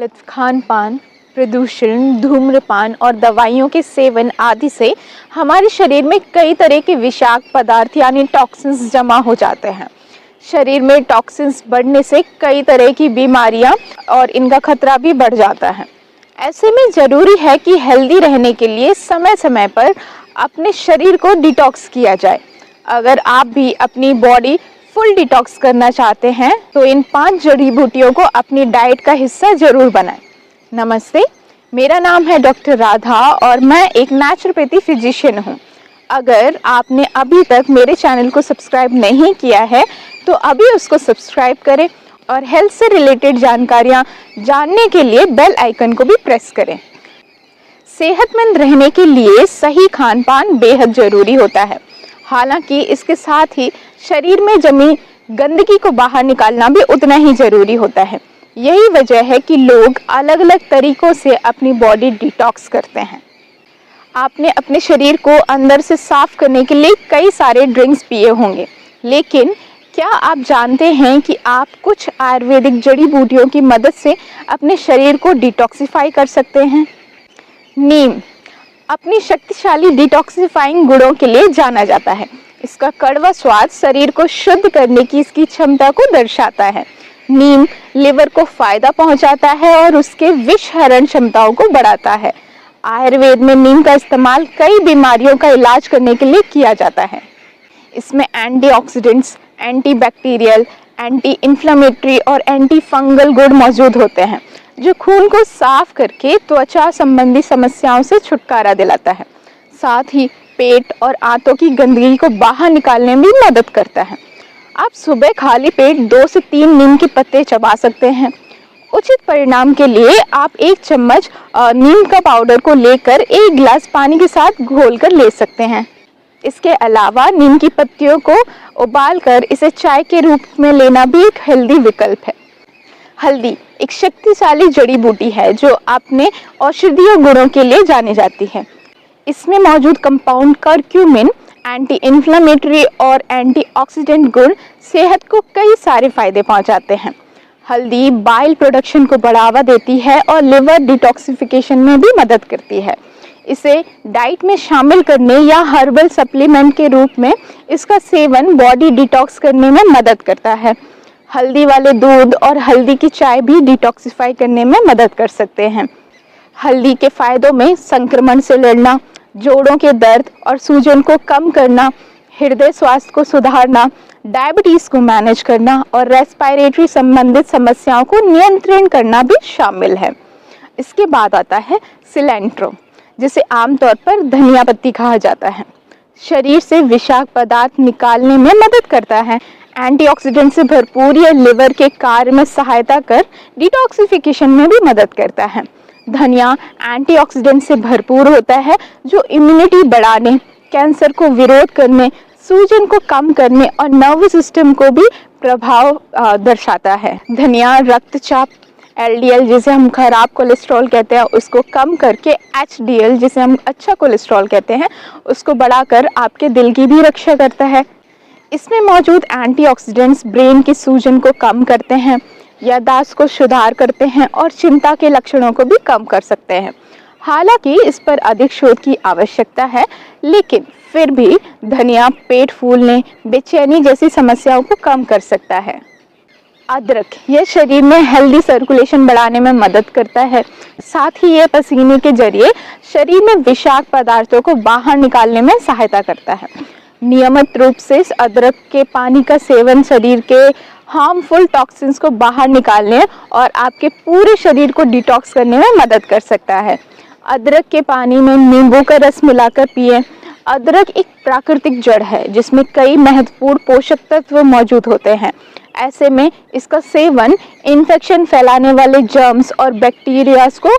गलत खान पान, प्रदूषण, धूम्रपान और दवाइयों के सेवन आदि से हमारे शरीर में कई तरह के विषाक्त पदार्थ यानी टॉक्सिन्स जमा हो जाते हैं। शरीर में टॉक्सिन्स बढ़ने से कई तरह की बीमारियां और इनका खतरा भी बढ़ जाता है। ऐसे में ज़रूरी है कि हेल्दी रहने के लिए समय समय पर अपने शरीर को डिटॉक्स किया जाए। अगर आप भी अपनी बॉडी फुल डिटॉक्स करना चाहते हैं तो इन 5 जड़ी बूटियों को अपनी डाइट का हिस्सा जरूर बनाएं। नमस्ते, मेरा नाम है डॉक्टर राधा और मैं एक नेचुरोपैथी फिजिशियन हूँ। अगर आपने अभी तक मेरे चैनल को सब्सक्राइब नहीं किया है तो अभी उसको सब्सक्राइब करें और हेल्थ से रिलेटेड जानकारियाँ जानने के लिए बेल आइकन को भी प्रेस करें। सेहतमंद रहने के लिए सही खान पान बेहद ज़रूरी होता है। हालांकि इसके साथ ही शरीर में जमी गंदगी को बाहर निकालना भी उतना ही ज़रूरी होता है। यही वजह है कि लोग अलग अलग तरीक़ों से अपनी बॉडी डिटॉक्स करते हैं। आपने अपने शरीर को अंदर से साफ करने के लिए कई सारे ड्रिंक्स पिए होंगे, लेकिन क्या आप जानते हैं कि आप कुछ आयुर्वेदिक जड़ी बूटियों की मदद से अपने शरीर को डिटॉक्सिफाई कर सकते हैं? नीम अपनी शक्तिशाली डिटॉक्सिफाइंग गुणों के लिए जाना जाता है। इसका कड़वा स्वाद शरीर को शुद्ध करने की इसकी क्षमता को दर्शाता है। नीम लिवर को फायदा पहुंचाता है और उसके विषहरण क्षमताओं को बढ़ाता है। आयुर्वेद में नीम का इस्तेमाल कई बीमारियों का इलाज करने के लिए किया जाता है। इसमें एंटीऑक्सीडेंट्स, एंटीबैक्टीरियल, एंटी इन्फ्लेमेटरी और एंटी फंगल गुण मौजूद होते हैं जो खून को साफ करके त्वचा संबंधी समस्याओं से छुटकारा दिलाता है। साथ ही पेट और आंतों की गंदगी को बाहर निकालने में भी मदद करता है। आप सुबह खाली पेट 2 से 3 नीम के पत्ते चबा सकते हैं। उचित परिणाम के लिए आप 1 चम्मच नीम का पाउडर को लेकर 1 गिलास पानी के साथ घोलकर ले सकते हैं। इसके अलावा नीम की पत्तियों को उबालकर इसे चाय के रूप में लेना भी एक हेल्दी विकल्प है। हल्दी एक शक्तिशाली जड़ी बूटी है जो अपने औषधीय गुणों के लिए जानी जाती है। इसमें मौजूद कंपाउंड करक्यूमिन एंटी इन्फ्लेमेटरी और एंटीऑक्सीडेंट गुण सेहत को कई सारे फायदे पहुंचाते हैं। हल्दी बाइल प्रोडक्शन को बढ़ावा देती है और लिवर डिटॉक्सिफिकेशन में भी मदद करती है। इसे डाइट में शामिल करने या हर्बल सप्लीमेंट के रूप में इसका सेवन बॉडी डिटॉक्स करने में मदद करता है। हल्दी वाले दूध और हल्दी की चाय भी डिटॉक्सिफाई करने में मदद कर सकते हैं। हल्दी के फायदों में संक्रमण से लड़ना, जोड़ों के दर्द और सूजन को कम करना, हृदय स्वास्थ्य को सुधारना, डायबिटीज़ को मैनेज करना और रेस्पिरेटरी संबंधित समस्याओं को नियंत्रण करना भी शामिल है। इसके बाद आता है सिलेंट्रो, जिसे आमतौर पर धनिया पत्ती कहा जाता है। शरीर से विषाक्त पदार्थ निकालने में मदद करता है। एंटीऑक्सीडेंट से भरपूर यह लिवर के कार्य में सहायता कर डिटॉक्सिफिकेशन में भी मदद करता है। धनिया एंटीऑक्सीडेंट से भरपूर होता है जो इम्यूनिटी बढ़ाने, कैंसर को विरोध करने, सूजन को कम करने और नर्वस सिस्टम को भी प्रभाव दर्शाता है। धनिया रक्तचाप, LDL जिसे हम खराब कोलेस्ट्रॉल कहते हैं उसको कम करके HDL जिसे हम अच्छा कोलेस्ट्रॉल कहते हैं उसको बढ़ाकर आपके दिल की भी रक्षा करता है। इसमें मौजूद एंटीऑक्सीडेंट्स ब्रेन की सूजन को कम करते हैं, याददाश्त को सुधार करते हैं और चिंता के लक्षणों को भी कम कर सकते हैं। हालांकि इस पर अधिक शोध की आवश्यकता है, लेकिन फिर भी धनिया पेट फूलने, बेचैनी जैसी समस्याओं को कम कर सकता है। अदरक यह शरीर में हेल्दी सर्कुलेशन बढ़ाने में मदद करता है। साथ ही यह पसीने के जरिए शरीर में विषाक्त पदार्थों को बाहर निकालने में सहायता करता है। नियमित रूप से इस अदरक के पानी का सेवन शरीर के हार्मफुल टॉक्सिन्स को बाहर निकालने और आपके पूरे शरीर को डिटॉक्स करने में मदद कर सकता है। अदरक के पानी में नींबू का रस मिलाकर पिएं। अदरक एक प्राकृतिक जड़ है जिसमें कई महत्वपूर्ण पोषक तत्व मौजूद होते हैं। ऐसे में इसका सेवन इन्फेक्शन फैलाने वाले जर्म्स और बैक्टीरियाज को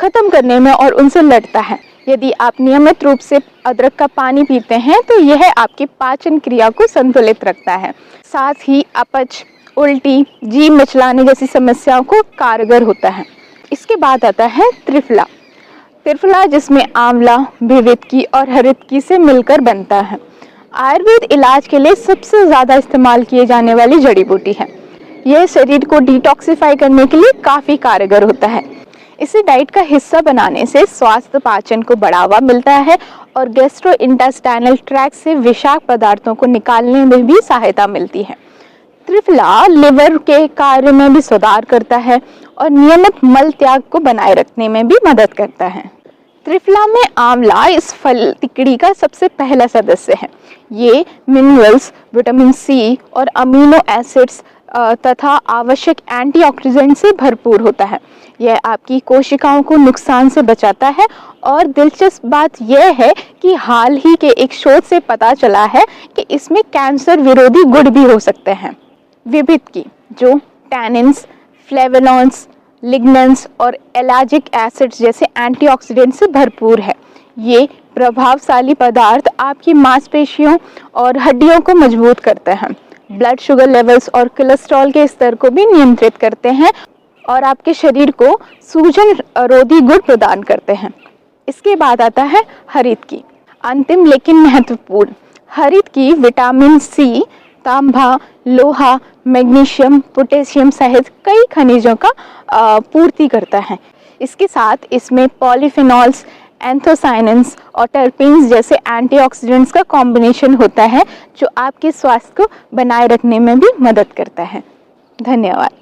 ख़त्म करने में और उनसे लड़ता है। यदि आप नियमित रूप से अदरक का पानी पीते हैं तो यह आपकी पाचन क्रिया को संतुलित रखता है। साथ ही अपच, उल्टी, जीभ मिचलाने जैसी समस्याओं को कारगर होता है। इसके बाद आता है त्रिफला। त्रिफला जिसमें आंवला, भिवितकी और हरितकी से मिलकर बनता है। आयुर्वेद इलाज के लिए सबसे ज़्यादा इस्तेमाल किए जाने वाली जड़ी बूटी है। यह शरीर को डिटॉक्सिफाई करने के लिए काफ़ी कारगर होता है। इसे डाइट का हिस्सा बनाने से स्वास्थ्य पाचन को बढ़ावा मिलता है और गैस्ट्रोइंटेस्टाइनल ट्रैक्ट से विषाक्त पदार्थों को निकालने में भी सहायता मिलती है। त्रिफला लिवर के कार्य में भी सुधार करता है और नियमित मल त्याग को बनाए रखने में भी मदद करता है। त्रिफला में आंवला इस फल तिकड़ी का सबसे पहला सदस्य है। ये मिनरल्स, विटामिन सी और अमीनो एसिड्स तथा आवश्यक एंटीऑक्सीडेंट से भरपूर होता है। यह आपकी कोशिकाओं को नुकसान से बचाता है और दिलचस्प बात यह है कि हाल ही के एक शोध से पता चला है कि इसमें कैंसर विरोधी गुण भी हो सकते हैं। विभिन्न की जो टैनिन्स, फ्लेवोनॉइड्स, लिग्नेंस और एलाजिक एसिड्स जैसे एंटीऑक्सीडेंट से भरपूर है। ये प्रभावशाली पदार्थ आपकी मांसपेशियों और हड्डियों को मजबूत करते हैं, ब्लड शुगर लेवल्स और कोलेस्ट्रॉल के स्तर को भी नियंत्रित करते हैं और आपके शरीर को सूजन रोधी गुण प्रदान करते हैं। इसके बाद आता है हरित की। अंतिम लेकिन महत्वपूर्ण, हरित की विटामिन सी, तांबा, लोहा, मैग्नीशियम, पोटेशियम सहित कई खनिजों का पूर्ति करता है। इसके साथ इसमें पॉलीफेनॉल्स, एंथोसाइनेंस और टर्पीन्स जैसे एंटीऑक्सीडेंट्स का कॉम्बिनेशन होता है जो आपके स्वास्थ्य को बनाए रखने में भी मदद करता है। धन्यवाद।